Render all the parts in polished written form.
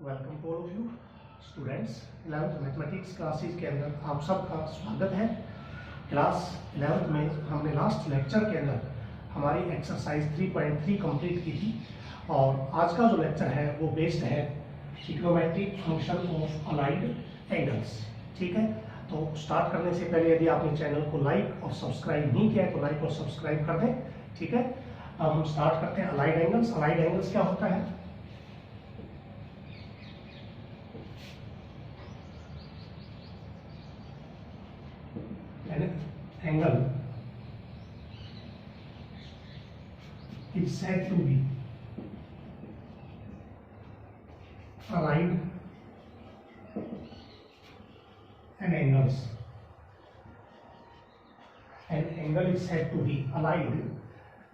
Welcome to all of you students. 11th mathematics classes के अंदर आप सबका स्वागत है। क्लास 11th में हमने लास्ट लेक्चर के अंदर हमारी एक्सरसाइज 3.3 कंप्लीट की थी और आज का जो लेक्चर है वो बेस्ड है trigonometric function of allied angles. ठीक है, तो स्टार्ट करने से पहले यदि आपने चैनल को लाइक और सब्सक्राइब नहीं किया है तो लाइक और सब्सक्राइब कर दें। ठीक है, अब हम स्टार्ट करते हैं अलाइड एंगल्स। अलाइड एंगल्स क्या होता है? Angle is said to be allied and angles. An angle is said to be allied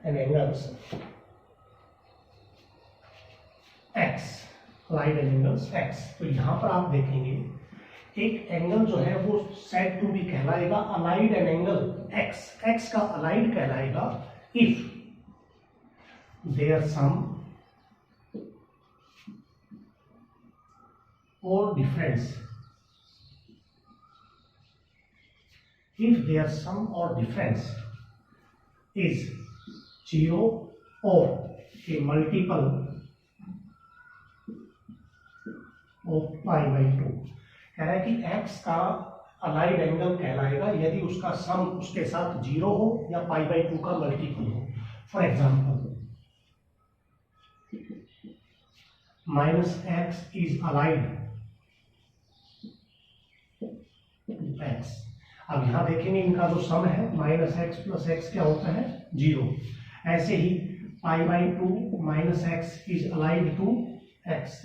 and angles x, allied and angles x। तो यहां पर आप देखेंगे एक एंगल जो है वो सेड टू बी कहलाएगा allied an angle x। x का अलाइड कहलाएगा इफ देयर सम और डिफरेंस, इफ देयर सम और डिफरेंस इज 0 और ए मल्टीपल ऑफ π/2। कह रहा है कि x का अलाइड एंगल कहलाएगा यदि उसका सम उसके साथ 0 हो या π/2 का मल्टीपल हो। For example -x is allied x। अब यहां देखेंगे इनका जो सम है -x + x क्या होता है 0। ऐसे ही π/2 -x is allied to x।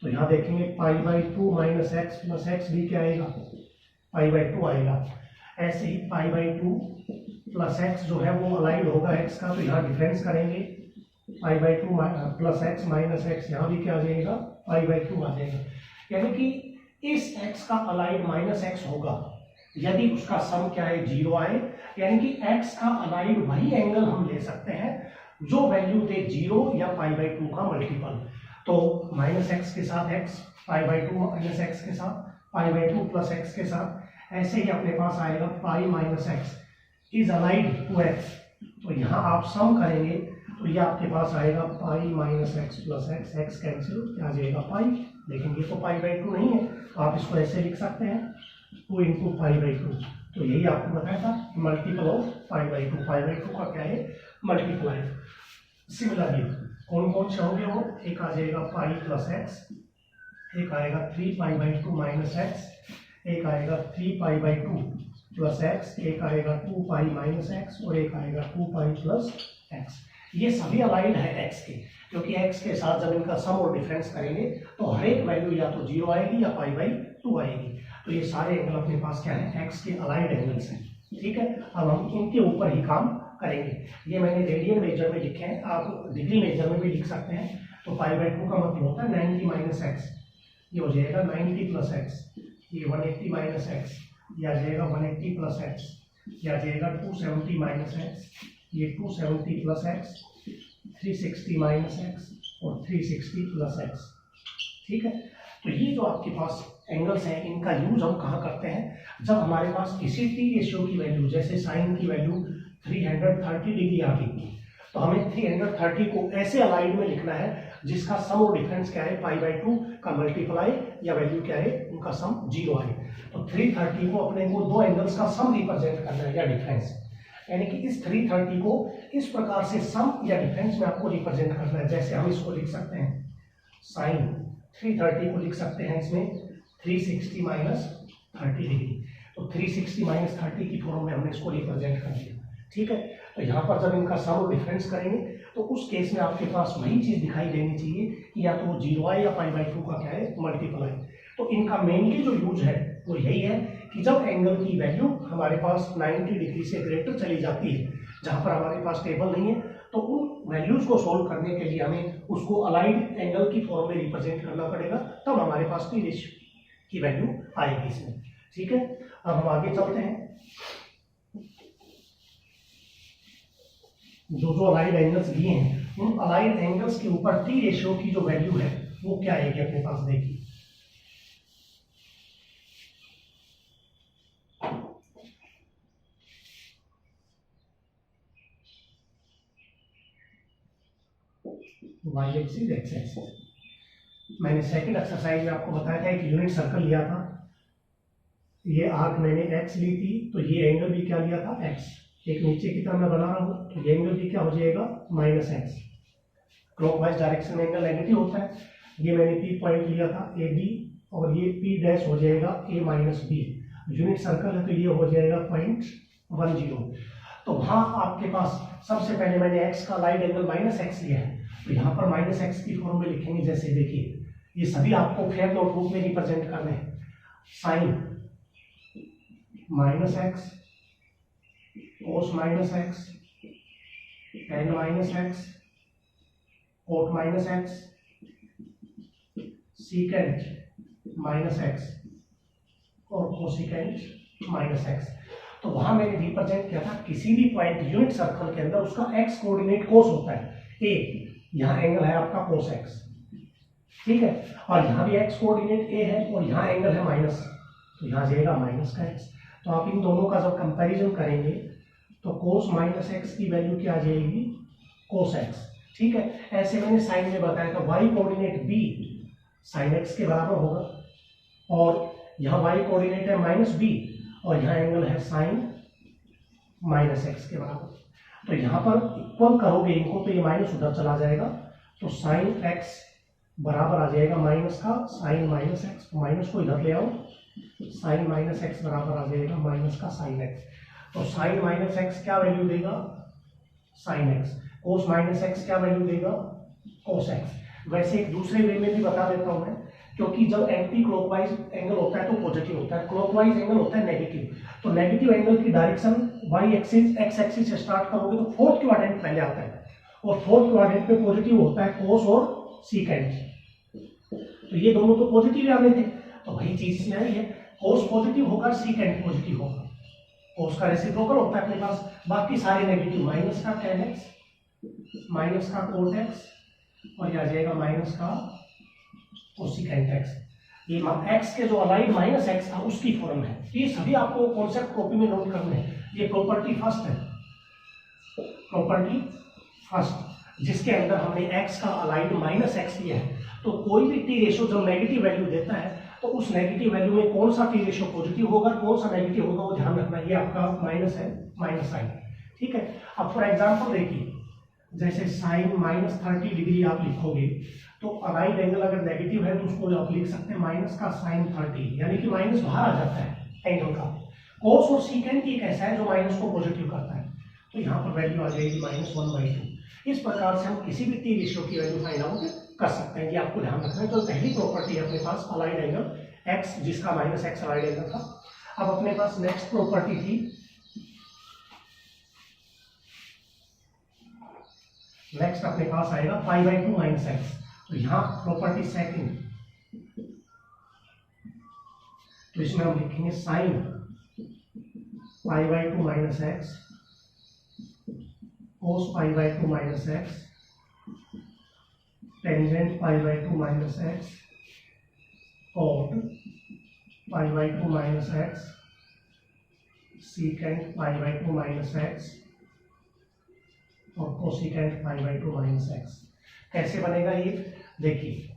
तो यहां देखेंगे π/2 -x + x भी क्या आएगा π/2 आएगा। ऐसे ही π/2 + x जो है वो अलाइड होगा x का, तो यहाँ डिफरेंस करेंगे π/2 + x -x, यहाँ भी क्या आ जाएगा π/2 आ जाएगा। यानी कि इस x का अलाइड -x होगा यदि उसका सम क्या है 0 आए। यानी कि x का अलाइड वही एंगल हम ले सकते हैं जो वैल्यू दे 0 या π/2 का मल्टीपल। तो -x के साथ x, π/2 -x के साथ π/2 + x के साथ। ऐसे ही अपने पास आएगा π - x is allied to x। तो यहाँ आप सम करेंगे तो ये आपके पास आएगा π - x + x, x कैंसिल आ जाएगा पाई। देखेंगे तो π/2 नहीं है तो आप इसको ऐसे लिख सकते हैं 2 × π/2। तो यही आपको बताया था मल्टीपल ऑफ π/2। π/2 का क्या है मल्टीपल है। सिमिलरली कौन कौन से होंगे वो, एक आ जाएगा π + x, एक आएगा 3 π/2 - x, एक आएगा 3 π/2 + x, एक आएगा 2 π - x और एक आएगा 2 π + x। ये सभी अलाइड है x के, क्योंकि x के साथ जब इनका सम और डिफरेंस करेंगे तो हर एक वैल्यू या तो 0 आएगी या π/2 आएगी। तो ये सारे एंगल अपने पास क्या है x के अलाइड एंगल्स हैं। ठीक है, अब हम इनके ऊपर ही काम करेंगे। ये मैंने रेडियन मेजर में लिखे हैं, आप डिग्री मेजर में भी लिख सकते हैं। तो π/2 का मतलब होता है 90 - x, ये हो जाएगा 90 + x, ये 180 - x, ये आ जाएगा 180 + x, ये आ जाएगा 270 - x, ये 270 + x, 360 - x और 360 + x। ठीक है, तो ये जो आपके पास एंगल्स हैं इनका यूज हम कहाँ करते हैं, जब हमारे पास किसी टी रेशियो की वैल्यू जैसे साइन की वैल्यू 330 डिग्री आ गई तो हमें 330 को ऐसे अलाइड में लिखना है जिसका सम और डिफरेंस क्या है π/2 का मल्टीप्लाई या वैल्यू क्या है उनका सम 0 आए। तो 330 को अपने को दो एंगल्स का सम रिप्रेजेंट करना है या डिफरेंस। यानी कि इस 330 को इस प्रकार से सम या डिफरेंस में आपको रिप्रेजेंट करना है। जैसे हम इसको लिख सकते हैं साइन 330 को लिख सकते हैं इसमें 360 - 30 डिग्री। तो 360 - 30 की फॉर्म में हमने इसको रिप्रेजेंट कर दिया। ठीक है, तो यहाँ पर जब इनका सम और डिफरेंस करेंगे तो उस केस में आपके पास वही चीज दिखाई देनी चाहिए कि या तो वो 0 आए या π/2 का क्या है मल्टीपल आए। तो इनका मेनली जो यूज है वो यही है कि जब एंगल की वैल्यू हमारे पास 90 डिग्री से ग्रेटर चली जाती है, जहां पर हमारे पास टेबल नहीं है, तो उन वैल्यूज को सोल्व करने के लिए हमें उसको अलाइड एंगल की फॉर्म में रिप्रेजेंट करना पड़ेगा, तब हमारे पास टी रेशियो की वैल्यू आएगी इसमें। ठीक है, अब हम आगे चलते हैं। जो अलाइड एंगल्स दिए हैं उन अलाइड एंगल्स के ऊपर टी रेशियो की जो वैल्यू है वो क्या आएगी अपने पास, देखिए वाई एक्सिस एक्स एक्सिस। मैंने सेकंड एक्सरसाइज में आपको बताया था एक यूनिट सर्कल लिया था, ये आर्क मैंने एक्स ली थी, तो ये एंगल भी क्या लिया था, एक्स। एक नीचे की तरफ मैं बना रहा हूँ, तो ये एंगल भी क्या हो जाएगा, माइनस एक्स। क्लॉकवाइज डायरेक्शन में एंगल नेगेटिव होता है। ये मैंने पी पॉइंट लिया था ए बी, और ये पी डैश हो जाएगा ए माइनस बी। यूनिट सर्कल है तो ये हो जाएगा 0.10। तो वहां आपके पास सबसे पहले मैंने एक्स का लाइट एंगल माइनस एक्स लिया है, तो यहाँ पर माइनस एक्स की फॉर्म में लिखेंगे। जैसे देखिए ये सभी आपको फेयर नोटबुक में रिप्रेजेंट करने हैं। Sine minus x, cos minus x, tan minus x, cot minus x, secant minus x और कोसिकेंट माइनस एक्स। तो वहां मैंने रिप्रेजेंट किया था किसी भी पॉइंट यूनिट सर्कल के अंदर उसका एक्स कोऑर्डिनेट कोस होता है ए। यहाँ एंगल है आपका कोस एक्स, ठीक है, और यहाँ भी एक्स कोऑर्डिनेट ए है और यहाँ एंगल है माइनस, तो यहाँ जाएगा माइनस का एक्स। तो आप इन दोनों का जब कंपैरिजन करेंगे तो कोस माइनस एक्स की वैल्यू क्या आ जाएगी, कोस एक्स, ठीक है। ऐसे मैंने साइन में बताया था y coordinate b sine x के बराबर होगा, और यहाँ वाई कोऑर्डिनेट है माइनस बी और यहाँ एंगल है साइन माइनस एक्स के बराबर। तो यहाँ पर इक्वल करोगे इनको तो ये माइनस उधर चला जाएगा, तो साइन एक्स बराबर आ जाएगा माइनस का साइन माइनस एक्स। माइनस को इधर ले आओ, साइन माइनस एक्स बराबर आ जाएगा माइनस का साइन एक्स। तो साइन माइनस एक्स क्या वैल्यू देगा, sign x. Cos minus x क्या वैल्यू देगा, कोस एक्स। वैसे एक दूसरे वे में भी बता देता हूं मैं, क्योंकि जब एंटी क्लॉकवाइज एंगल होता है तो पॉजिटिव होता है, क्लॉकवाइज एंगल होता है नेगेटिव। तो नेगेटिव एंगल की direction y axis x axis से स्टार्ट करोगे तो फोर्थ क्वाड्रेंट पहले आता है, और फोर्थ क्वाड्रेंट पे पॉजिटिव होता है कोस और सीकेंट। तो ये दोनों तो पॉजिटिव आने थे, तो वही चीज इसमें आई है, कोस पॉजिटिव होगा सीकेंट पॉजिटिव होगा। कोस का रेसिप्रोकल होता है अपने पास, बाकी सारे नेगेटिव। माइनस का टेन एक्स, माइनस का कोट एक्स, और यह आ जाएगा माइनस का कोसिकेंट एक्स। ये एक्स के जो अलाइड माइनस एक्स था उसकी फॉर्म है। ये सभी आपको कॉन्सेप्ट कॉपी में नोट करने हैं। ये प्रॉपर्टी फर्स्ट है, प्रॉपर्टी फर्स्ट, जिसके अंदर हमने एक्स का अलाइड माइनस एक्स लिया है। तो कोई भी टी रेशो जब नेगेटिव वैल्यू देता है तो उस नेगेटिव वैल्यू में कौन सा टी रेशो पॉजिटिव होगा, कौन सा नेगेटिव होगा, वो ध्यान रखना। ये आपका माइनस है, माइनस साइन, ठीक है। अब फॉर एग्जांपल देखिए, जैसे साइन माइनस 30 डिग्री आप लिखोगे तो अलाइड एंगल अगर नेगेटिव है तो उसको आप लिख सकते हैं माइनस का साइन 30, यानी कि माइनस बाहर आ जाता है एंगल का। कोस और सीकेंट एक ऐसा है जो माइनस को पॉजिटिव करता है, तो यहाँ पर वैल्यू आ जाएगी -1/2। इस प्रकार से हम किसी भी टी रेशियो की वैल्यू फाइंड आउट कर सकते हैं, ये आपको ध्यान रखना है। तो पहली प्रॉपर्टी है अपने पास अलाइड एंगल एक्स, जिसका माइनस एक्स अलाइड एंगल था। अब अपने पास नेक्स्ट प्रॉपर्टी थी, नेक्स्ट अपने पास आएगा π/2 माइनस एक्स। तो यहाँ प्रॉपर्टी सेकंड, तो इसमें हम लिखेंगे sine π/2 minus x, cos π/2 minus x, tangent π/2 minus x, cot π/2 minus x, secant π/2 minus x और कोसिकेंट π/2 माइनस एक्स। कैसे बनेगा ये देखिए,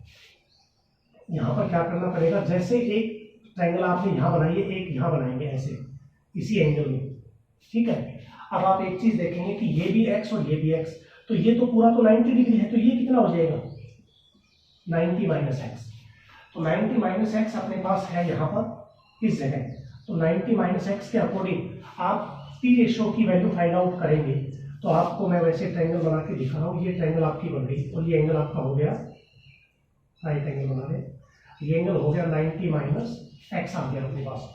यहां पर क्या करना पड़ेगा, जैसे एक ट्रायंगल आपने यहां बनाई है, एक यहां बनाएंगे ऐसे इसी एंगल में, ठीक है। अब आप एक चीज देखेंगे कि ये भी x और ये भी x, तो ये तो पूरा तो 90 डिग्री है, तो ये कितना हो जाएगा 90 माइनस एक्स। तो 90 माइनस एक्स अपने पास है यहाँ पर इस जगह, तो 90 माइनस एक्स के अकॉर्डिंग आप टी रेशियो की वैल्यू फाइंड आउट करेंगे। तो आपको मैं वैसे ट्रायंगल बना के दिखा रहा हूँ, ये ट्रायंगल आपकी बन गई और ये एंगल आपका हो गया, राइट एंगल बना ले, ये एंगल हो गया 90 माइनस एक्स आ गया अपने पास,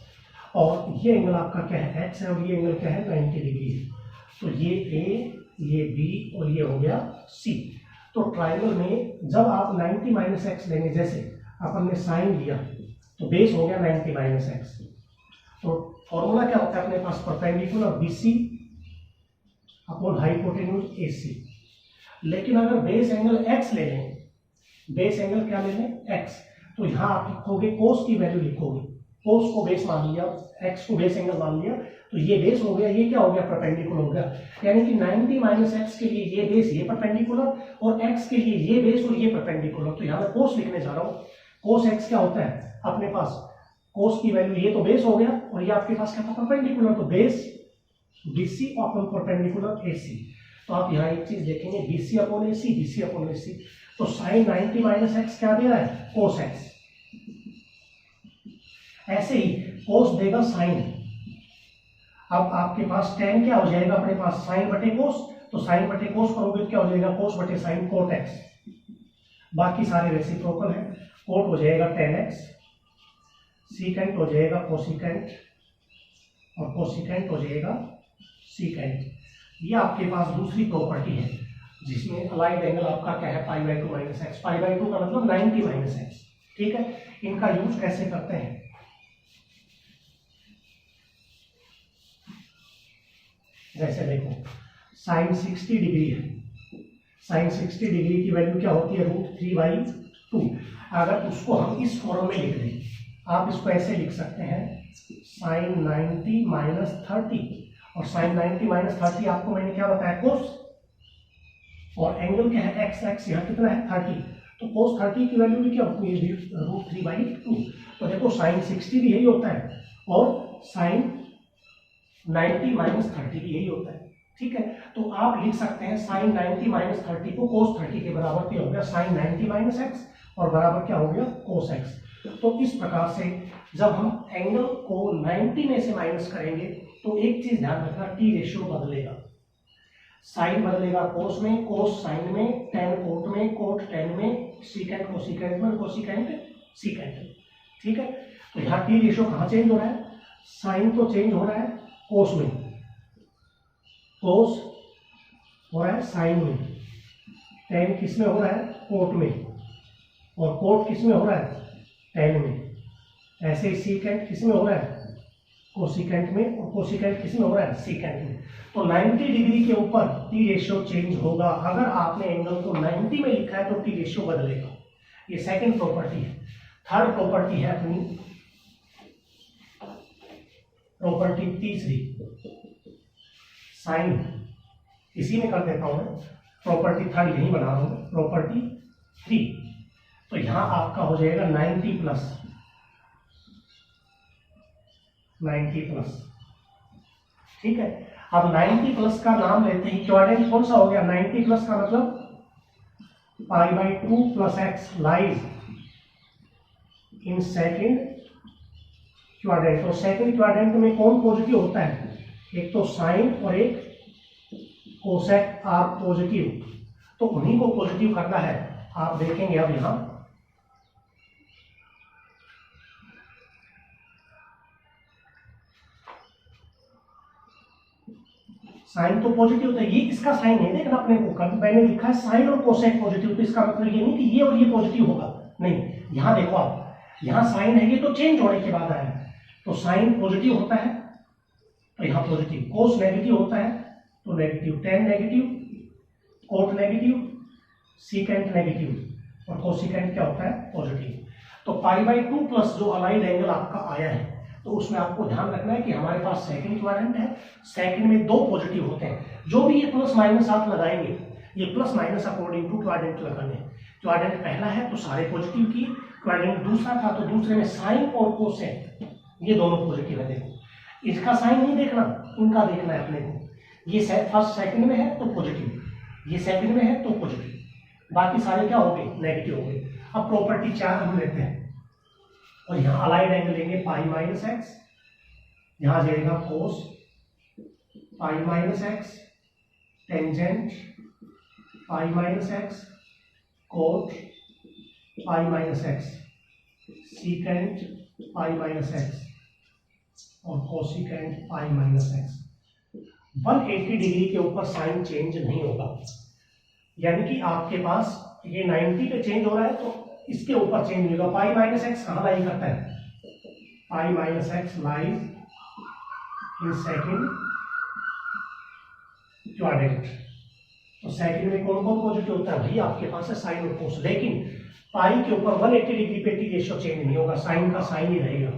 और ये एंगल आपका क्या है एक्स है और ये एंगल क्या है 90 डिग्री है। तो ये ए, ये बी और ये हो गया सी। तो ट्रायंगल में जब आप 90 माइनस एक्स लेंगे, जैसे अपन ने साइन लिया तो बेस हो गया 90 माइनस एक्स। तो फॉर्मूला क्या होता है अपने पास, perpendicular BC upon hypotenuse AC. लेकिन अगर बेस एंगल एक्स ले लें, बेस एंगल क्या ले लें एक्स, तो यहाँ आप लिखोगे कोस की वैल्यू लिखोगे, कोस को बेस मान लिया, एक्स को बेस एंगल मान लिया, तो ये बेस हो गया, ये क्या हो गया परपेंडिकुलर हो गया, यानी कि 90 माइनस एक्स के लिए ये बेस ये परपेंडिकुलर और एक्स के लिए ये बेस और ये परपेंडिकुलर, तो यहाँ मैं कोस लिखने जा रहा हूँ। कोस एक्स क्या होता है अपने पास, कोस की वैल्यू ये तो बेस हो गया और ये आपके पास क्या था परपेंडिकुलर, तो base BC upon perpendicular AC। तो आप यहाँ एक चीज देखेंगे BC upon AC, BC upon AC, तो साइन 90 माइनस एक्स क्या दे रहा है कोस एक्स। ऐसे ही कोस देगा साइन, अब आपके पास tan क्या हो जाएगा अपने पास साइन बटे कोस, तो साइन बटे कोस करोगे तो क्या हो जाएगा कोस बटे साइन कोट एक्स, बाकी सारे रेसिप्रोकल है, कोट हो जाएगा tan x, सीकेंट हो जाएगा कोसिकेंट और कोसिकेंट हो जाएगा सीकेंट। ये आपके पास दूसरी प्रॉपर्टी है जिसमें अलाइड एंगल आपका क्या है pi by two minus x, pi by two का मतलब 90 माइनस एक्स, ठीक है। इनका यूज कैसे करते हैं, जैसे देखो साइन 60 डिग्री है, साइन 60 डिग्री की वैल्यू क्या होती है √3/2, अगर उसको हम इस फॉर्म में लिख दें, आप इसको ऐसे लिख सकते हैं साइन 90 माइनस 30, और साइन 90 माइनस 30 आपको मैंने क्या बताया कोस, और एंगल क्या है एक्स, एक्स यहाँ कितना है 30, तो कोस 30 की वैल्यू भी क्या होती है √3/2। तो देखो साइन 60 भी यही होता है और साइन 90 माइनस 30 भी यही होता है, ठीक है। तो आप लिख सकते हैं साइन 90 माइनस 30 को कोस 30 के बराबर क्या हो गया साइन 90 माइनस एक्स और बराबर क्या हो गया कोस एक्स। तो इस प्रकार से जब हम एंगल को 90 में से माइनस करेंगे तो एक चीज ध्यान रखना टी रेशियो बदलेगा, साइन बदलेगा कोस में, कोस साइन में, टेन कोट में, कोट टेन में, सीकेंट कोसिकेंट में, कोसिकेंट सीकेंट में, ठीक है। तो यहाँ टी रेशियो कहाँ चेंज हो रहा है, साइन तो चेंज हो रहा है कोस में, कोस हो रहा है साइन में, टेन किस में हो रहा है कोट में, और कोट किस में हो रहा है टेन में, ऐसे ही सीकेंट किस में हो रहा है कोसिकेंट में, और कोसिकेंट किस में हो रहा है सीकेंट में। तो 90 डिग्री के ऊपर टी रेशियो चेंज होगा, अगर आपने एंगल को 90 में लिखा है तो टी रेशियो बदलेगा, ये सेकंड प्रॉपर्टी है। थर्ड प्रॉपर्टी है अपनी प्रॉपर्टी तीसरी, साइन, इसी में कर देता हूं मैं, प्रॉपर्टी थर्ड यही बना रहा हूं, प्रॉपर्टी 3। तो यहां आपका हो जाएगा 90 प्लस 90 प्लस, ठीक है। अब 90 प्लस का नाम लेते हैं, क्वाड्रेंट कौन सा हो गया 90 प्लस का मतलब π/2 plus x lies in second quadrant. तो सेकेंड क्वाड्रेंट में कौन पॉजिटिव होता है, एक तो साइन और एक कोसेक आर पॉजिटिव, तो उन्हीं को पॉजिटिव करना है। आप देखेंगे अब यहां साइन तो पॉजिटिव होता है, ये इसका साइन नहीं देखना अपने को, कभी मैंने लिखा है साइन और कोसेक पॉजिटिव, तो इसका मतलब ये नहीं कि ये और ये पॉजिटिव होगा, नहीं। यहां देखो आप, यहां साइन है, ये तो चेंज होने के बाद आया है, तो साइन पॉजिटिव होता है तो यहाँ पॉजिटिव, कोस नेगेटिव होता है तो negative, tan negative, cot negative, secant negative, और कोसिकेंट क्या होता है पॉजिटिव। तो π/2 प्लस जो अलाइड एंगल आपका आया है, तो उसमें आपको ध्यान रखना है कि हमारे पास सेकंड क्वाड्रेंट है, सेकंड में दो पॉजिटिव होते हैं, जो भी ये प्लस माइनस आप लगाएंगे, ये plus minus according to quadrant लगाने। क्वाड्रेंट पहला है तो सारे पॉजिटिव की, क्वाड्रेंट दूसरा था तो दूसरे में साइन और कोसेक ये दोनों पॉजिटिव है। देखो इसका साइन नहीं देखना, इनका देखना है अपने को, ये फर्स्ट सेकंड में है तो पॉजिटिव, ये सेकंड में है तो पॉजिटिव, बाकी सारे क्या हो गए नेगेटिव हो गए। अब प्रॉपर्टी 4 हम लेते हैं और यहाँ अलाइड एंगल लेंगे π-x, यहाँ जाएगा कोस π-x, tangent π-x, coat π-x, secant π-x और कोसिकेंट π-x। 180 डिग्री के ऊपर साइन चेंज नहीं होगा, यानी कि आपके पास ये 90 पे चेंज हो रहा है तो इसके ऊपर चेंज नहीं होगा। π-x कहाँ लाई करता है, π-x lies in second quadrant. तो सेकंड में कौन कौन पॉजिटिव होता है, भाई आपके पास है साइन और कोस, लेकिन पाई के ऊपर 180 डिग्री पे टी रेशियो चेंज नहीं होगा, साइन का साइन ही रहेगा,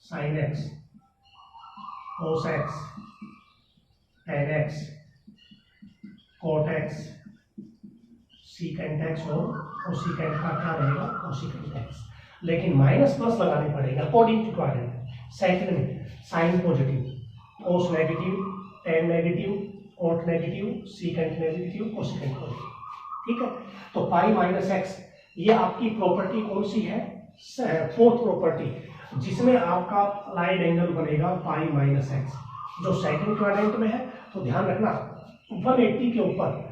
sine x, cos x, tan x, cot x, secant x और कोसिकेंट का क्या रहेगा, कोसिकेंट एक्स। लेकिन माइनस प्लस लगाने पड़ेगा अकॉर्डिंग टू क्वाड्रेंट। सेकंड में sine positive, cos negative, tan negative, cot negative, secant negative, cosecant positive, ठीक है। तो पाई माइनस एक्स ये आपकी प्रॉपर्टी कौन सी है, फोर्थ प्रॉपर्टी, जिसमें आपका अलाइड एंगल बनेगा पाई माइनस एक्स, जो सेकंड क्वाड्रेंट में है। तो ध्यान रखना 180 के ऊपर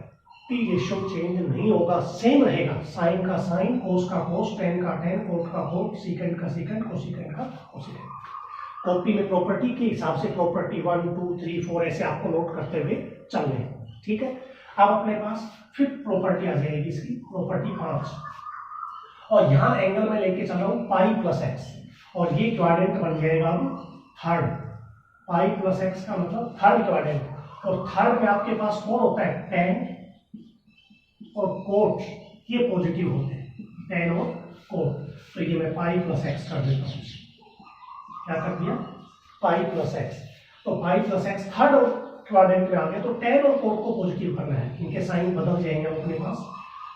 टी रेशियो चेंज नहीं होगा, सेम रहेगा, साइन का साइन, कोस का कोस, टेन का टेन, कोट का कोट, सीकेंट का सीकेंट, कोसिकेंट का कोसिकेंट। कॉपी में प्रॉपर्टी के हिसाब से प्रॉपर्टी 1 2 3 4 ऐसे आपको नोट करते हुए चलने हैं, ठीक है। अब अपने पास फिफ्थ प्रॉपर्टी आ जाएगी इसकी, प्रॉपर्टी 5, और यहाँ एंगल में लेके चल रहा हूँ पाई प्लस एक्स, और ये क्वाड्रेंट बन जाएगा अब थर्ड। पाई प्लस एक्स का मतलब थर्ड क्वाड्रेंट, और थर्ड में आपके पास कौन होता है, टेन और कोट, ये पॉजिटिव होते हैं, टेन और कोट। तो ये मैं पाई प्लस एक्स कर देता हूँ, क्या कर दिया, पाई प्लस एक्स। तो pi plus x third quadrant में आ गया, तो टेन और कोट को पॉजिटिव करना है, इनके साइन बदल जाएंगे अपने पास,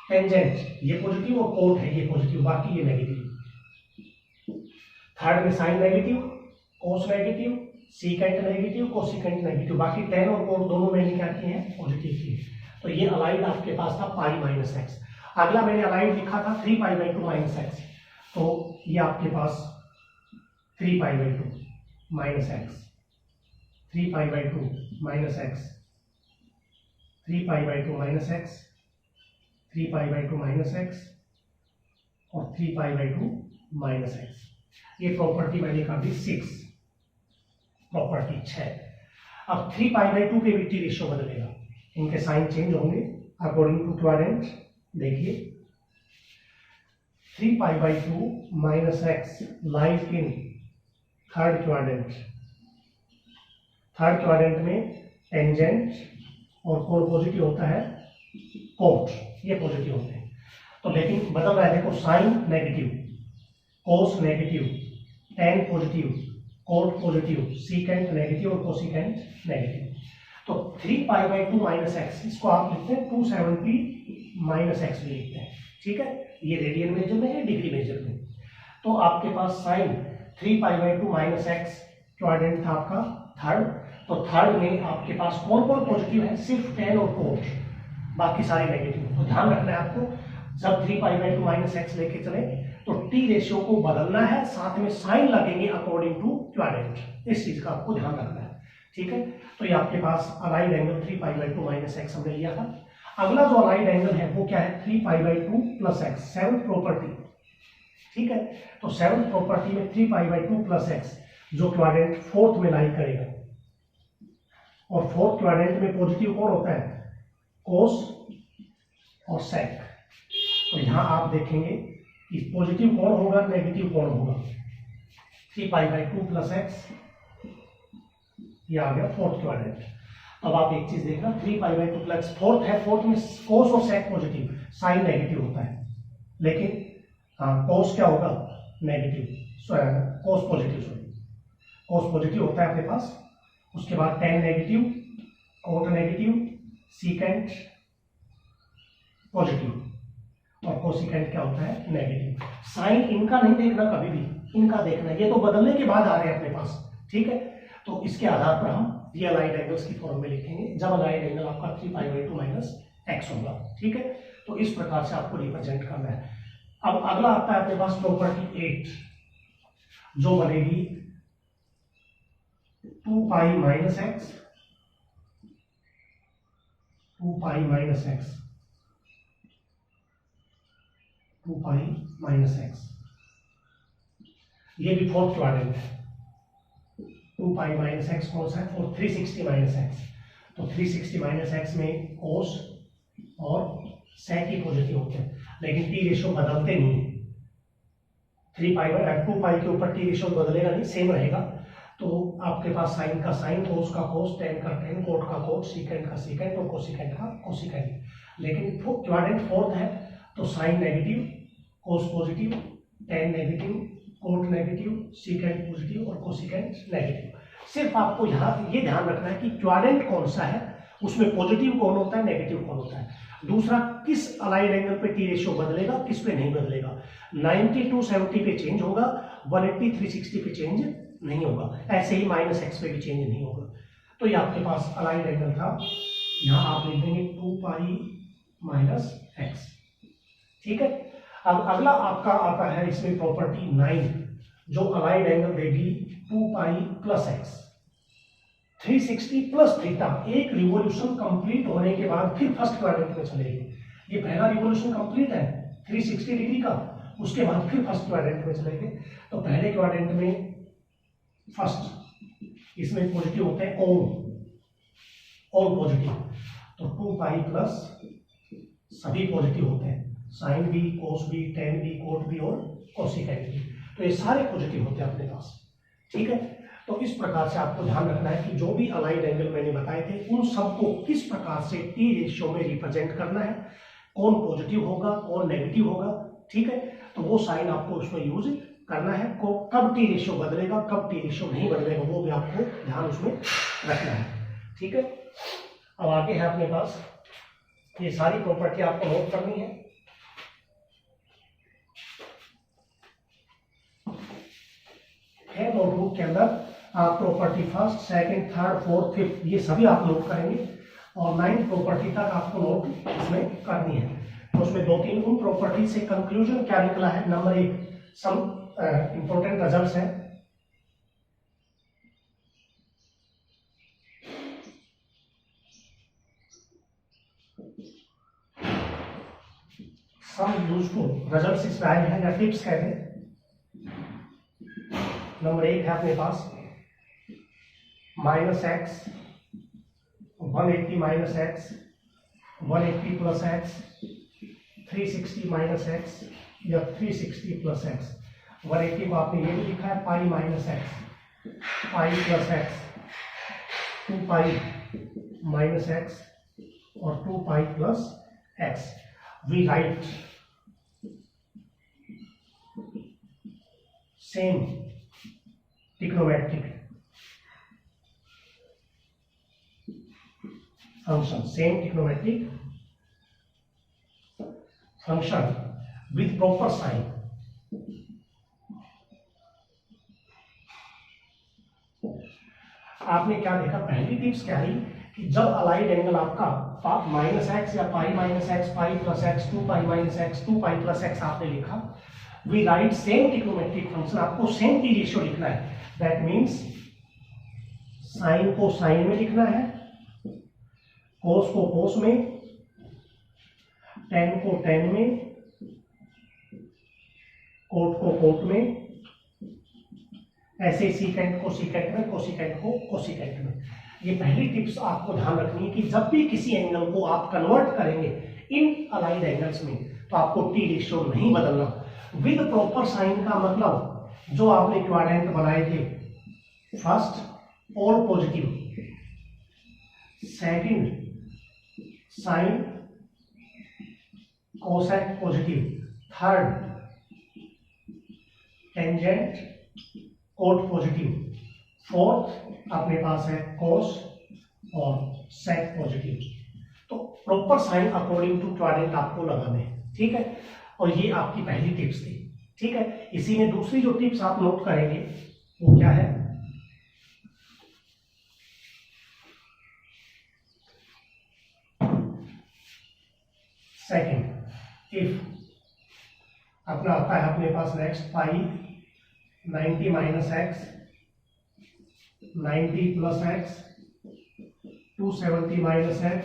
टेंजेंट ये पॉजिटिव और कोट है ये पॉजिटिव, बाकी ये नेगेटिव। थर्ड में sine negative, cos negative, secant negative, cosecant negative, बाकी टेन और कोट दोनों मैंने क्या किए हैं, पॉजिटिव किए। तो ये अलाइड आपके पास था पाई माइनस एक्स। अगला मैंने अलाइड लिखा था 3 पाई बाई 2 माइनस एक्स, तो ये आपके पास 3 pi by 2 minus x, 3 pi by 2 minus x, 3 pi by 2 minus x, 3 pi by 2 minus x और 3 पाई बाई 2 माइनस एक्स। ये प्रॉपर्टी मैंने कहा थी 6, प्रॉपर्टी 6। अब 3 पाई बाई 2 पे भी टी रेशियो बदलेगा, इनके साइन चेंज होंगे अकॉर्डिंग टू क्वाड्रेंट। देखिए 3 pi by 2 minus x lies in third quadrant. Third quadrant में टेंजेंट और कोण पॉजिटिव होता है, कोट ये पॉजिटिव होते हैं। तो लेकिन बदल रहा है, देखो sine negative, cos negative, tan positive, cot positive, secant negative और कोसिकेंट नेगेटिव। तो 3 पाई बाई 2 माइनस एक्स, इसको आप लिखते हैं 270 माइनस एक्स भी लिखते हैं, ठीक है। ये रेडियन मेजर में है, डिग्री मेजर में। तो आपके पास sine 3 pi by 2 minus x quadrant था आपका थर्ड। तो थर्ड में आपके पास कौन कौन पॉजिटिव है, सिर्फ टेन और कोट, बाकी सारे नेगेटिव। तो ध्यान रखना है आपको, जब 3 पाई बाई 2 माइनस एक्स लेके चले तो टी रेशियो को बदलना है, साथ में साइन लगेंगे अकॉर्डिंग टू क्वाड्रेंट, इस चीज का आपको ध्यान रखना है, ठीक है। तो ये आपके पास allied angle 3 pi by 2 minus x हमने लिया था। अगला जो अलाइड एंगल है वो क्या है, 3 pi by 2 plus x, seventh property, ठीक है। तो सेवंथ प्रॉपर्टी में 3 पाई बाई 2 प्लस एक्स, जो क्वाड्रेंट फोर्थ में लाई करेगा, और फोर्थ क्वाड्रेंट में पॉजिटिव कौन होता है, कोस और सेक। तो यहां आप देखेंगे कि पॉजिटिव कौन होगा, नेगेटिव कौन होगा, 3 पाई बाई 2 प्लस एक्स, ये आ गया फोर्थ क्वाड्रेंट। अब आप एक चीज देखना, 3 पाई बाई 2 प्लस फोर्थ है, फोर्थ में कोस और सेक पॉजिटिव, साइन नेगेटिव होता है, लेकिन कोस क्या होगा, negative, cos positive, sorry cos positive होता है आपके पास। उसके बाद tan negative, cot negative, secant positive और कोसिकेंट क्या होता है, नेगेटिव। साइन इनका नहीं देखना कभी भी, इनका देखना, ये तो बदलने के बाद आ रहे हैं अपने पास, ठीक है। तो इसके आधार पर हम ये अलाइड एंगल्स की फॉर्म में लिखेंगे, जब अलाइड एंगल आपका 3 पाई बाई 2 माइनस एक्स होगा, ठीक है। तो इस प्रकार से आपको रिप्रेजेंट करना है। अब अगला आता है अपने पास प्रॉपर्टी 8, जो बनेगी 2 pi minus x, 2 pi minus x, 2 pi minus x, ये भी फोर्थ क्वाड्रेंट है। 2 पाई माइनस एक्स कौन सा है, 360 माइनस एक्स। तो 360 माइनस एक्स में कोस और सेक ही पॉजिटिव होते हैं, लेकिन टी रेशियो बदलते नहीं है। 3 पाई बाई 2 पाई के ऊपर टी रेशियो बदलेगा नहीं, सेम रहेगा। तो आपके पास साइन का साइन, कोस का कोस, टेन का टेन, कोट का कोट, सीकेंट का सीकेंट और कोसिकेंट का कोसिकेंट। लेकिन क्वाड्रेंट फोर्थ है, तो sine negative, cos positive, tan negative, cot negative, secant positive और कोसिकेंट नेगेटिव। सिर्फ आपको यहाँ ये ध्यान रखना है कि क्वाड्रेंट कौन सा है, उसमें पॉजिटिव कौन होता है, नेगेटिव कौन होता है। दूसरा, किस अलाइड एंगल पे टी रेशियो बदलेगा, किस पे नहीं बदलेगा। 90 to 70 पे चेंज होगा, 180 360 पे चेंज नहीं होगा। ऐसे ही -x पे भी चेंज नहीं होगा। तो ये आपके पास अलाइड एंगल था, यहाँ आप लिख देंगे 2 पाई -x। ठीक है। अब अगला आपका आता है इसमें प्रॉपर्टी 9, जो अलाइड एंगल देगी 2 पाई +x। 360 प्लस थीटा, एक रिवोल्यूशन कंप्लीट होने के बाद फिर फर्स्ट क्वाड्रेंट में चलेगी। ये पहला रिवोल्यूशन कंप्लीट है 360 डिग्री का, उसके बाद फिर फर्स्ट क्वाड्रेंट में चलेंगे। तो पहले क्वाड्रेंट में फर्स्ट, इसमें पॉजिटिव होते हैं ऑल पॉजिटिव, तो 2 पाई प्लस सभी पॉजिटिव होते हैं, साइन भी, कोस भी, टेन भी, कोट भी और कोसिकेंट भी। तो ये सारे पॉजिटिव होते हैं अपने पास। ठीक है। तो इस प्रकार से आपको ध्यान रखना है कि जो भी अलाइड एंगल मैंने बताए थे उन सबको किस प्रकार से टी रेशियो में रिप्रेजेंट करना है, कौन पॉजिटिव होगा, कौन नेगेटिव होगा। ठीक है। तो वो साइन आपको उसमें यूज करना है। को कब टी रेशियो बदलेगा, कब टी रेशियो नहीं बदलेगा, वो भी आपको ध्यान उसमें रखना है। ठीक है। अब आगे है अपने पास, ये सारी प्रॉपर्टी आपको नोट करनी है। नोटबुक के अंदर आप property first, second, third, fourth, fifth ये सभी आप नोट करेंगे और 9 प्रॉपर्टी तक आपको नोट इसमें करनी है। तो उसमें 2-3 उन प्रॉपर्टी से कंक्लूजन क्या निकला है। नंबर 1, सम इंपॉर्टेंट रिजल्ट्स हैं। सम यूजफुल रिजल्ट्स इसमें आए हैं या टिप्स कहते हैं। नंबर 1 है अपने पास -x, 180 -x, 180 + x, 360 -x या 360 + x। 180 को आपने ये भी लिखा है पाई -x, पाई +x, 2 पाई -x और 2 pi +x। We write same trigonometric function, same trigonometric function with proper sign। आपने क्या देखा, पहली टिप्स क्या रही कि जब अलाइड एंगल आपका -x या पाई -x, पाई +x, 2 pi -x, 2 pi +x आपने लिखा, we write same trigonometric function. आपको सेम टी रेशियो लिखना है। दैट मीन्स साइन को साइन में लिखना है, कोस को कोस में, टेन को टेन में, कोट को कोट में, ऐसे सीकेंट को सीकेंट में, कोसिकेंट को कोसिकेंट में। ये पहली टिप्स आपको ध्यान रखनी है कि जब भी किसी एंगल को आप कन्वर्ट करेंगे इन अलाइड एंगल्स में तो आपको टी रेशियो नहीं बदलना। विद प्रॉपर साइन का मतलब जो आपने क्वाड्रेंट बनाए थे, first all positive, second sine cosec positive, third tangent cot positive, fourth अपने पास है कोस और सेक पॉजिटिव। तो proper sign according to quadrant आपको लगाने हैं। ठीक है। और ये आपकी पहली टिप्स थी। ठीक है। इसी में दूसरी जो टिप्स आप नोट करेंगे वो क्या है, सेकंड, इफ अपना आता है अपने पास नेक्स्ट पाई 90 -x, 90 + x, 270 -x,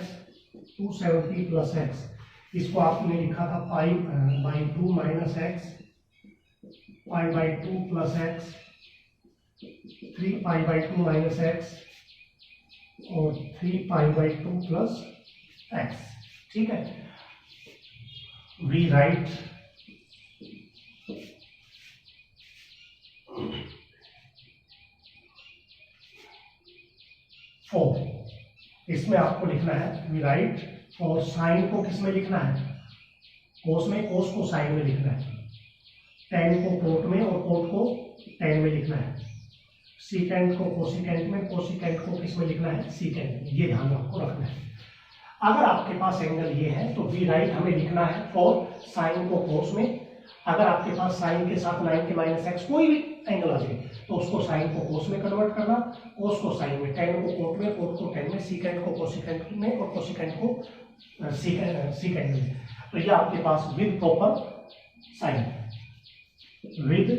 270 + x। इसको आपने लिखा था π/2 -x, π/2 + x, 3π/2 -x और 3π/2 + x। ठीक है। वी राइट फॉर, इसमें आपको लिखना है वी राइट, और साइन को किस में लिखना है, कोस में, कोस को साइन में लिखना है। tan को कोट में और कोट को tan में लिखना है, सीकेंट को कोसिकेंट में, कोसिकेंट को किस में लिखना है, सीकेंट में। ये ध्यान आपको रखना है। अगर आपके पास एंगल ये है तो वी राइट हमें लिखना है फॉर साइन को कोस में। अगर आपके पास साइन के साथ 90 माइनस एक्स कोई भी एंगल आ जाए तो उसको साइन को कोस में कन्वर्ट करना, कोस को साइन में, tan को कोट में, कोट को tan में, सीकेंट को कोसिकेंट में और कोसिकेंट को सीकेंट में। तो ये आपके पास with proper sign, with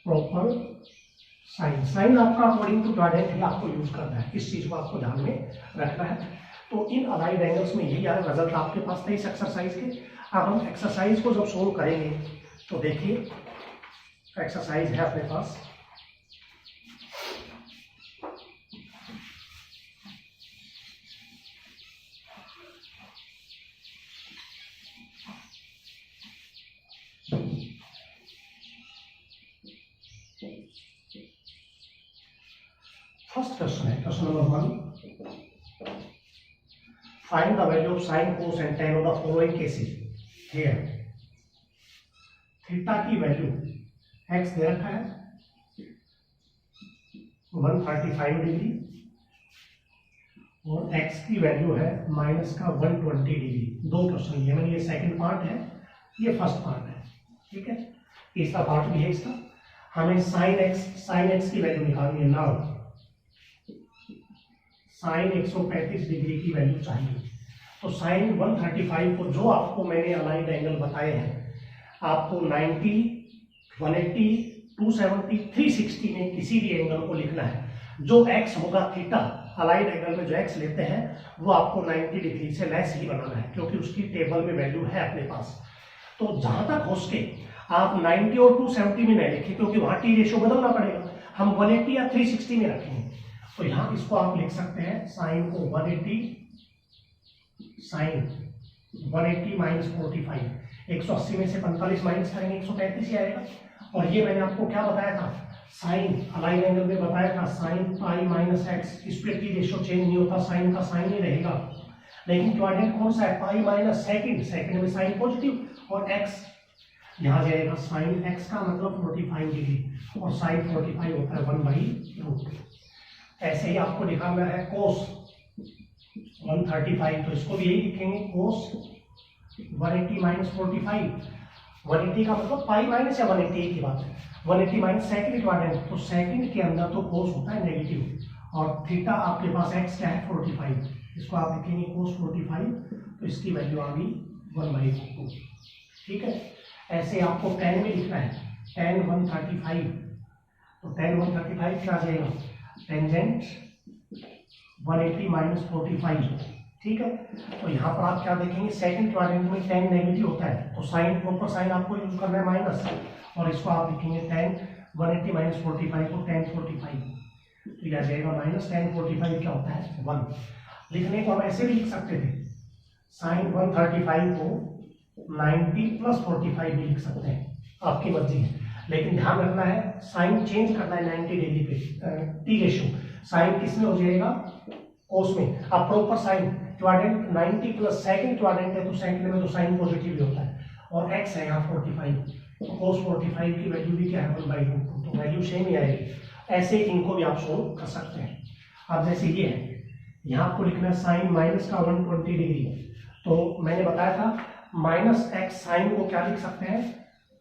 proper sign. Sign आपका अकॉर्डिंग टू क्वाड्रेंट ही आपको यूज करना है, इस चीज को आपको ध्यान में रखना है। तो इन अलाइड एंगल्स में यही रिजल्ट आपके पास था इस एक्सरसाइज के। अब हम एक्सरसाइज को जब सोल्व करेंगे तो देखिए एक्सरसाइज है अपने पास, फर्स्ट क्वेश्चन है, question number 1, find the value of sine cos and tan of the following cases here. Theta की वैल्यू x दे रखा है 135 डिग्री और x की वैल्यू है माइनस का 120 डिग्री। दो क्वेश्चन ये मैंने, ये सेकंड पार्ट है, ये फर्स्ट पार्ट है, ठीक है। तीसरा पार्ट भी है इसका। हमें साइन x की वैल्यू निकालनी है। नाउ साइन 135 डिग्री की वैल्यू चाहिए। तो साइन 135 को जो आपको मैंने अलाइड एंगल बताए हैं, आपको 90, 180, 270, 360 में किसी भी एंगल को लिखना है। जो x होगा थीटा, अलाइड एंगल में जो x लेते हैं वो आपको 90 डिग्री से लेस ही बनाना है, क्योंकि उसकी टेबल में वैल्यू है अपने पास। तो जहां तक हो सके आप 90 और 270 में नहीं लिखिए, क्योंकि वहां टी रेशियो बदलना पड़ेगा। हम 180 या 360 में रखेंगे। तो यहां इसको आप लिख सकते हैं साइन को 180, साइन 180 माइनस 45, 180 में से 45 माइनस करेंगे 135 ही आएगा। और ये मैंने आपको क्या बताया था, साइन अलाइन एंगल में बताया था साइन पाई माइनस एक्स, इस पे टी रेशियो चेंज नहीं होता, साइन का साइन ही रहेगा। लेकिन क्वाड्रेंट कौन सा है, पाई माइनस सेकंड, सेकंड में साइन पॉजिटिव और एक्स यहाँ जाएगा, साइन एक्स का मतलब 45 डिग्री और साइन 45 होता है 1/√। ऐसे ही आपको निकालना है कोस 135, तो इसको भी यही लिखेंगे कोस 180 माइनस 45। 180 का मतलब पाई माइनस या 180 की बात है, 180 माइनस सेकंड क्वाड्रेंट, तो सेकंड के अंदर तो कोस होता है नेगेटिव और थीटा आपके पास एक्स क्या है 45, इसको आप लिखेंगे कोस 45, तो इसकी वैल्यू आ गई 1/2। ठीक है। ऐसे आपको tan में लिखना है, tan 135, तो tan 135 क्या आ जाएगा, टेंजेंट 180 माइनस 45। ठीक है। तो यहाँ पर आप क्या देखेंगे, सेकंड क्वाड्रेंट में tan नेगेटिव होता है, तो साइन प्रॉपर साइन आपको यूज करना है माइनस, और इसको आप लिखेंगे tan 180 माइनस 45 को tan 45, तो यह आ जाएगा माइनस tan 45 क्या होता है 1। लिखने को हम ऐसे भी लिख सकते थे, साइन 135 को 90 प्लस 45 भी लिख सकते हैं, आपकी मर्जी है। लेकिन ध्यान रखना है साइन चेंज करना है 90 डिग्री पे, टी रेशियो साइन किस में हो जाएगा, कोस में। अब proper sign quadrant 90 plus second quadrant है, तो सेकंड में तो साइन पॉजिटिव भी होता है, और एक्स है यहाँ 45, तो कोस 45 की वैल्यू भी क्या है 1/2, तो वैल्यू सेम ही आएगी। ऐसे इनको भी आप सोल्व कर सकते हैं। अब जैसे ये है, यहाँ आपको लिखना है साइन माइनस का 120 डिग्री, तो मैंने बताया था माइनस एक्स साइन को क्या लिख सकते हैं,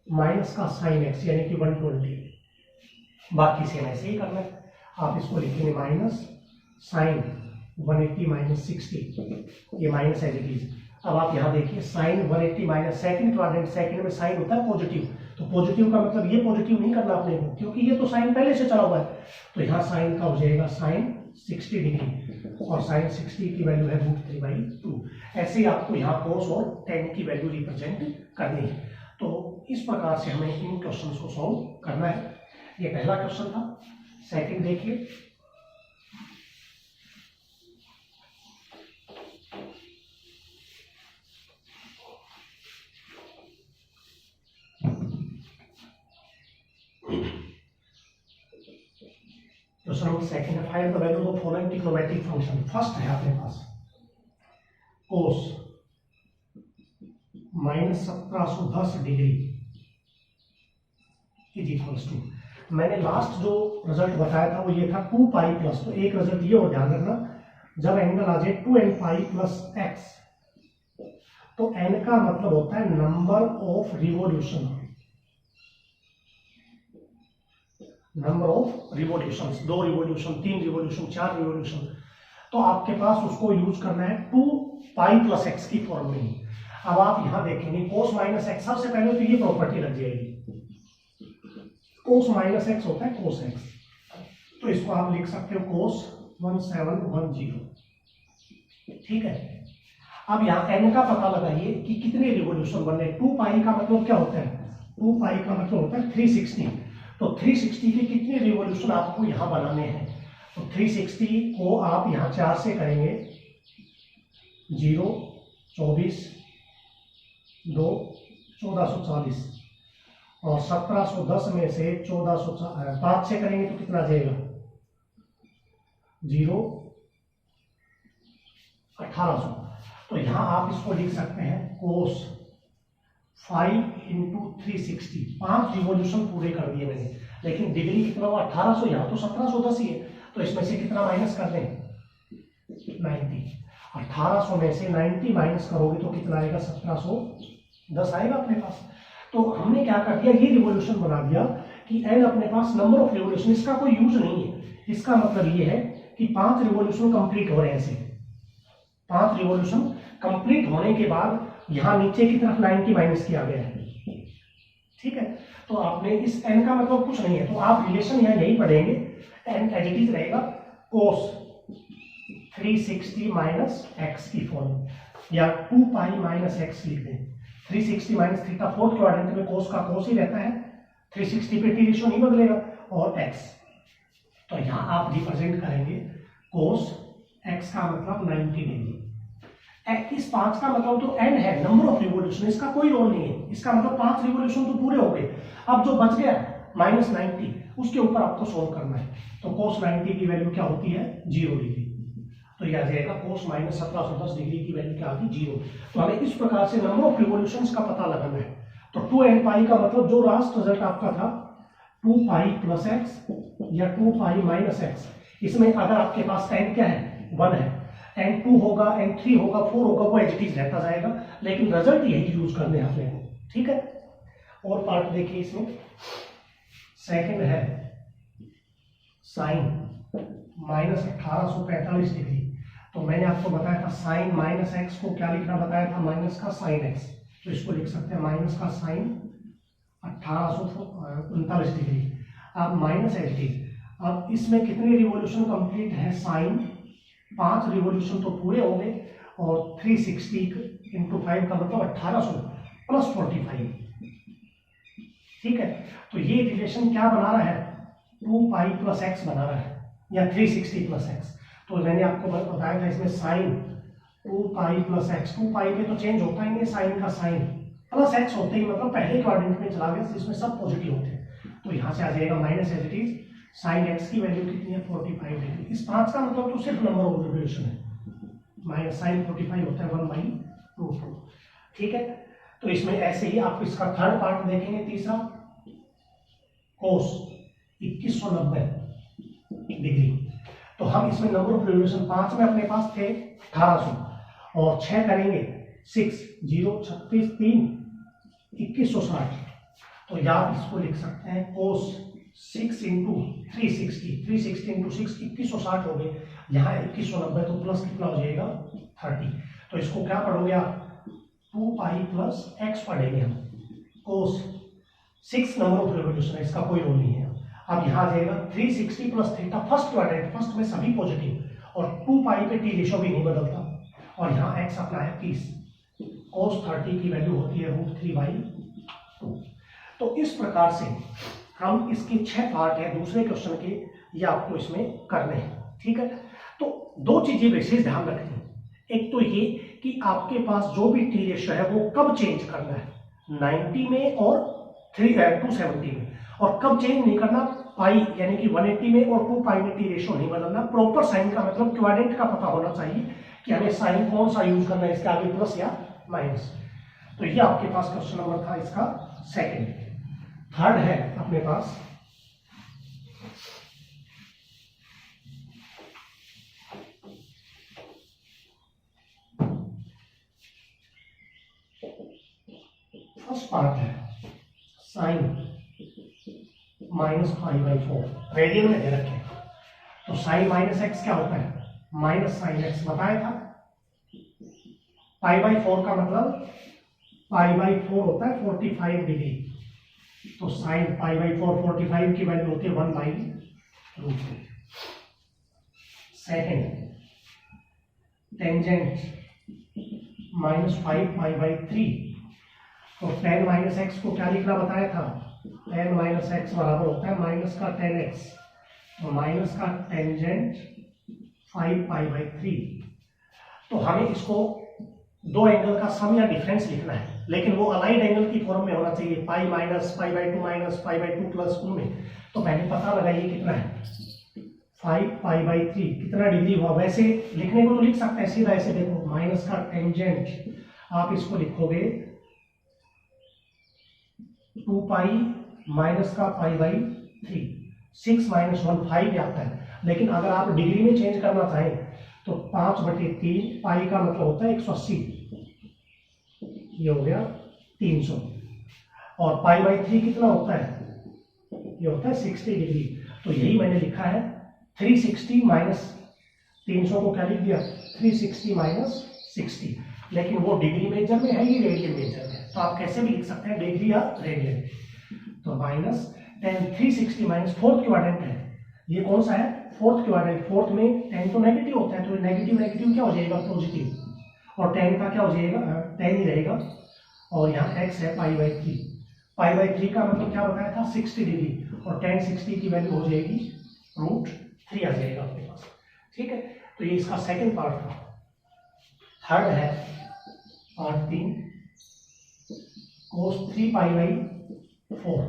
माइनस का साइन एक्स यानी कि 120। बाकी सेम ऐसे ही करना है, आप इसको लिखेंगे माइनस साइन 180 माइनस 60, ये माइनस है डिग्री। अब आप यहाँ देखिए sine 180 minus second quadrant, second में साइन होता है पॉजिटिव, तो पॉजिटिव का मतलब ये पॉजिटिव नहीं करना अपने को, क्योंकि ये तो साइन पहले से चला हुआ है। तो यहाँ साइन का हो जाएगा साइन 60 डिग्री, और साइन 60 की वैल्यू है √3/2। ऐसे ही आपको यहाँ कोस और tan की वैल्यू रिप्रेजेंट करनी है। तो इस प्रकार से हमें इन क्वेश्चंस को सॉल्व करना है। ये पहला क्वेश्चन था। सेकंड देखिए, क्वेश्चन नंबर सेकंड है, find the value of following trigonometric function. First है अपने पास cos minus 1710 degree is equals to, मैंने लास्ट जो रिजल्ट बताया था वो ये था 2 पाई प्लस, तो एक रिजल्ट ये और ध्यान रखना, जब एंगल आ जाए 2n पाई प्लस एक्स, तो n का मतलब होता है number of revolution, number of revolution, 2 revolution, 3 revolution, 4 revolution, तो आपके पास उसको यूज करना है 2 पाई प्लस एक्स की फॉर्म में। अब आप यहां देखेंगे कोस माइनस एक्स, सबसे पहले तो ये प्रॉपर्टी लग जाएगी, कोस माइनस एक्स होता है कोस एक्स, तो इसको आप लिख सकते हो कोस 1710, ठीक है। अब यहाँ n का पता लगाइए कि कितने रिवॉल्यूशन बन रहे हैं। 2 पाई का मतलब क्या होता है, 2 पाई का मतलब होता है 360, तो 360 के कितने रिवॉल्यूशन आपको यहाँ बनाने हैं, तो 360 को आप यहाँ 4 से करेंगे, 0, 24, 2, 1440, और 1710 में से 5 से करेंगे तो कितना आ जाएगा, 0, 1800, तो यहां आप इसको लिख सकते हैं कोस 5 इंटू 360, 5 रिवॉल्यूशन पूरे कर दिए मैंने, लेकिन डिग्री कितना हुआ 1800, यहाँ तो 1710 ही है, तो इसमें से कितना माइनस कर दें 90, 1800 में से 90 माइनस करोगे तो कितना आएगा 1710 आएगा अपने पास। तो हमने क्या कर दिया, ये रिवॉल्यूशन बना दिया कि n अपने पास नंबर ऑफ रिवॉल्यूशन, इसका कोई यूज नहीं है, इसका मतलब ये है कि 5 रिवॉल्यूशन कंप्लीट हो रहे हैं, ऐसे 5 रिवॉल्यूशन कंप्लीट होने के बाद यहां नीचे की तरफ 90 माइनस किया गया है, ठीक है। तो आपने इस n का मतलब कुछ नहीं है, तो आप रिलेशन यहां यही पढ़ेंगे, n एज इट इज रहेगा कोस 360 माइनस एक्स की फॉर्म, या 2 पाई माइनस एक्स लिख दें, 360 माइनस थीटा, फोर्थ क्वाड्रेंट में कोस का कोस ही रहता है, 360 पे टी रेशो नहीं बदलेगा, और x, तो यहां आप रिप्रेजेंट करेंगे कोस x का मतलब 90 डिग्री, इस 5 का मतलब तो n है, नंबर ऑफ रिवॉल्यूशन, इसका कोई रोल नहीं है, इसका मतलब 5 रिवॉल्यूशन तो पूरे हो गए, अब जो बच गया माइनस 90 उसके ऊपर आपको सोल्व करना है, तो कोस 90 की वैल्यू क्या होती है 0 डिग्री, तो यह आ जाएगा कोस माइनस 1710 डिग्री की वैल्यू क्या आती है 0। तो हमें इस प्रकार से नंबर ऑफ रिवॉल्यूशंस का पता लगाना है, तो 2n पाई का मतलब जो लास्ट रिजल्ट आपका था 2 पाई प्लस एक्स या 2 पाई माइनस एक्स, इसमें अगर आपके पास n क्या है 1 है, n2 होगा, n3 होगा, 4 होगा, वो एज इट इज रहता जाएगा, लेकिन रिजल्ट यही यूज करने हैं आपने, ठीक है। और पार्ट देखिए इसमें, सेकंड है साइन माइनस 1845 डिग्री, तो मैंने आपको बताया था साइन माइनस एक्स को क्या लिखना बताया था, माइनस का साइन एक्स, तो इसको लिख सकते हैं माइनस का साइन 1839 डिग्री, अब माइनस एच डी, अब इसमें कितने रिवॉल्यूशन कंप्लीट है, साइन 5 रिवॉल्यूशन तो पूरे हो गए, और 360 इंटू 5 का मतलब 1800 प्लस 45, ठीक है। तो ये रिलेशन क्या बना रहा है 2 पाई प्लस एक्स बना रहा है, या 360 प्लस एक्स, तो मैंने आपको बताया था इसमें साइन 2 पाई प्लस एक्स, 2 पाई में तो चेंज होता ही नहीं, साइन का साइन प्लस एक्स होते ही मतलब पहले क्वाड्रेंट में चला गया, जिसमें सब पॉजिटिव होते हैं, तो यहाँ से आ जाएगा minus as it is sine x की वैल्यू कितनी है 45 डिग्री, इस 5 का मतलब तो सिर्फ नंबर ऑफ रिवॉल्यूशन है, माइनस साइन 45 होता है 1/2, ठीक है। तो इसमें ऐसे ही आप इसका थर्ड पार्ट देखेंगे, तीसरा कोस 2190 डिग्री, तो हम इसमें नंबर ऑफ रिवॉल्यूशन 5 में अपने पास थे 1800, और 6 करेंगे 6, 0, 36, 3, 2160, तो या आप इसको लिख सकते हैं कोस 6 इंटू 360 इंटू 6 2160 हो गए, यहाँ 2190, तो प्लस कितना हो जाएगा 30, तो इसको क्या पढ़ोगे आप 2 पाई प्लस एक्स पढ़ेंगे हम, कोस 6 नंबर ऑफ रिवॉल्यूशन है, इसका कोई रोल नहीं है। अब यहाँ जाएगा 360 plus theta, first quadrant, first में सभी पॉजिटिव, और 2 पाई पे टी रेशो भी नहीं बदलता, और यहाँ एक्स अपना है 30, कोस 30 की वैल्यू होती है √3/2। तो इस प्रकार से हम इसके 6 पार्ट है दूसरे क्वेश्चन के, ये आपको इसमें करने हैं, ठीक है। तो 2 चीजें विशेष ध्यान रखनी है, एक तो ये कि आपके पास जो भी टी रेशो है वो कब चेंज करना है, 90 में और 270 में, और कब चेंज नहीं करना, पाई यानी कि 180 में और 2 पाई में टी रेशो नहीं बदलना। प्रॉपर साइन का मतलब क्वाड्रेंट का पता होना चाहिए कि हमें साइन कौन सा यूज करना है, इसके आगे प्लस या माइनस। तो ये आपके पास क्वेश्चन नंबर था इसका सेकंड। थर्ड है अपने पास फर्स्ट पार्ट है साइन -π/4 रेडियन में दे रखे। तो साइन माइनस एक्स क्या होता है, माइनस साइन एक्स बताया था। π/4 का मतलब π/4 होता है 45 डिग्री। तो साइन π/4 45 की वैल्यू होती है 1/√2। Second tangent -5π/3। तो tan माइनस एक्स को क्या लिखना बताया था, tan माइनस एक्स बराबर होता है माइनस का tan x। तो माइनस का टेंजेंट 5π/3। तो हमें इसको दो एंगल का सम या डिफरेंस लिखना है, लेकिन वो अलाइड एंगल की फॉर्म में होना चाहिए, पाई माइनस π/2 माइनस π/2 प्लस उनमें। तो पहले पता लगाइए कितना है 5π/3 कितना डिग्री हुआ। वैसे लिखने को तो लिख सकते हैं सीधा ऐसे, देखो माइनस का टेंजेंट आप इसको लिखोगे 2π माइनस का π/3 6 - 1 5 आता है। लेकिन अगर आप डिग्री में चेंज करना चाहें तो 5/3 पाई का मतलब होता है 180, ये हो गया 300। और π/3 कितना होता है, ये होता है 60 डिग्री। तो यही मैंने लिखा है 360 माइनस 300 को क्या लिख दिया 360 माइनस 60। लेकिन वो डिग्री मेजर में है, ये रेडियन मेजर में। तो आप कैसे भी लिख सकते हैं डिग्री या रेडियन। तो माइनस 360 माइनस फोर्थ क्वाड्रेंट है, ये कौन सा है फोर्थ क्वाड्रेंट। फोर्थ में 10 तो नेगेटिव होता है, तो नेगेटिव नेगेटिव क्या हो जाएगा पॉजिटिव, और 10 का क्या हो जाएगा 10 ही रहेगा। और यहाँ x है π/3। π/3 का मतलब क्या बताया था 60 डिग्री, और tan 60 की वैल्यू हो जाएगी √3 आ जाएगा अपने पास। ठीक है, तो ये इसका सेकंड पार्ट था। थर्ड है पार्ट 3 cos 3π/4।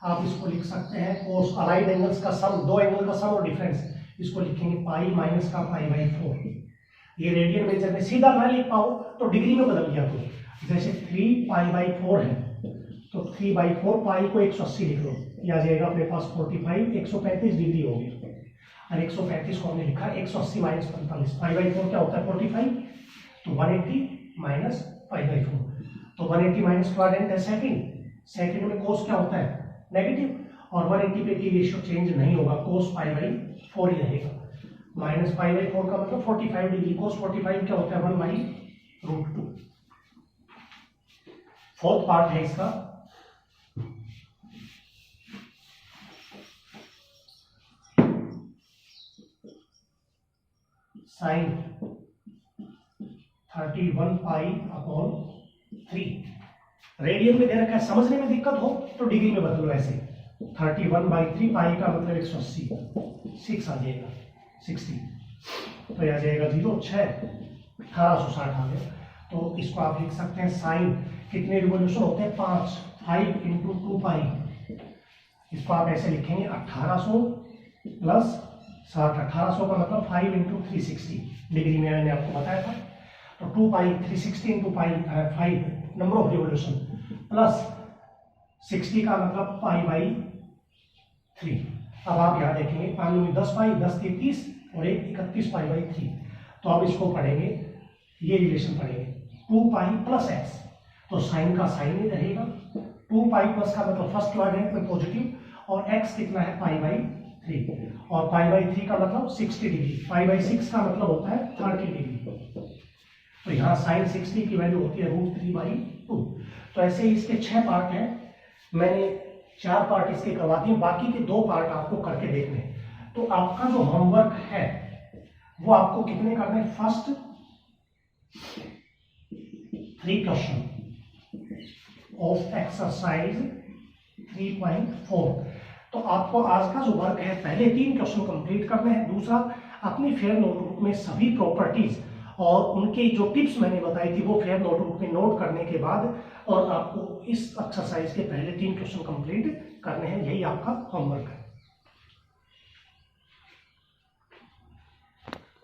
आप इसको लिख सकते हैं cos अलाइड एंगल्स का सम, दो एंगल का सम और डिफरेंस, इसको लिखेंगे पाई माइनस का π/4। ये रेडियन मेजर में सीधा ना लिख पाओ तो डिग्री में बदल दिया तो जैसे 3π/4 है तो 3/4 पाई को 180 लिख लो, ये आ जाएगा अपने पास 45 135 डिग्री हो गया। और 135 को हमने लिखा 180 माइनस 45, π/4 क्या होता है 45, तो 180 माइनस π/4। तो 180 माइनस क्वाड्रेंट है सेकंड में कोस क्या होता है नेगेटिव, और 180 पे की रेशियो चेंज नहीं होगा, कोस π/4 ही रहेगा। माइनस π/4 का मतलब 45 डिग्री, कोस 45 क्या होता है 1/√2। फोर्थ पार्ट है इसका साइन 31π/3। रेडियन में दे रखा है, समझने में दिक्कत हो तो डिग्री में बदलो। ऐसे 31/3 पाई का मतलब 180, 6 आ जाएगा 60, तो यह आ जाएगा 0 6 1860 आ गया। तो इसको आप लिख सकते हैं साइन कितने रिवोल्यूशन होते हैं 5 × 2π। इसको आप ऐसे लिखेंगे 1800 प्लस 60। 1800 का मतलब 5 × 360 डिग्री में मैंने आपको बताया था। तो 2π 360 × 5 नंबर ऑफ रिवोल्यूशन प्लस 60 का मतलब π/3। अब आप यहाँ देखेंगे 5 में 10 पाई 10 × 30 और 31 π/3। तो अब इसको पढ़ेंगे, ये रिलेशन पढ़ेंगे 2π प्लस x, तो साइन का साइन ही रहेगा। 2π प्लस का मतलब फर्स्ट क्वाड्रेंट में पॉजिटिव, और x कितना है π/3, और π/3 का मतलब 60 डिग्री, π/6 का मतलब होता है 30 डिग्री। तो यहाँ साइन 60 की वैल्यू होती है √3/2। तो ऐसे ही इसके 6 पार्ट हैं, मैंने 4 पार्ट इसके करवा दिए, बाकी के 2 पार्ट आपको करके देखने। तो आपका जो होमवर्क है वो आपको कितने करने हैं, फर्स्ट 3 क्वेश्चन ऑफ एक्सरसाइज 3.4। तो आपको आज का जो वर्क है पहले 3 क्वेश्चन कंप्लीट करने हैं। दूसरा, अपनी फेयर नोटबुक में सभी प्रॉपर्टीज और उनके जो टिप्स मैंने बताई थी वो फेयर नोटबुक में नोट करने के बाद और आपको इस एक्सरसाइज के पहले 3 क्वेश्चन कंप्लीट करने हैं। यही आपका होमवर्क है।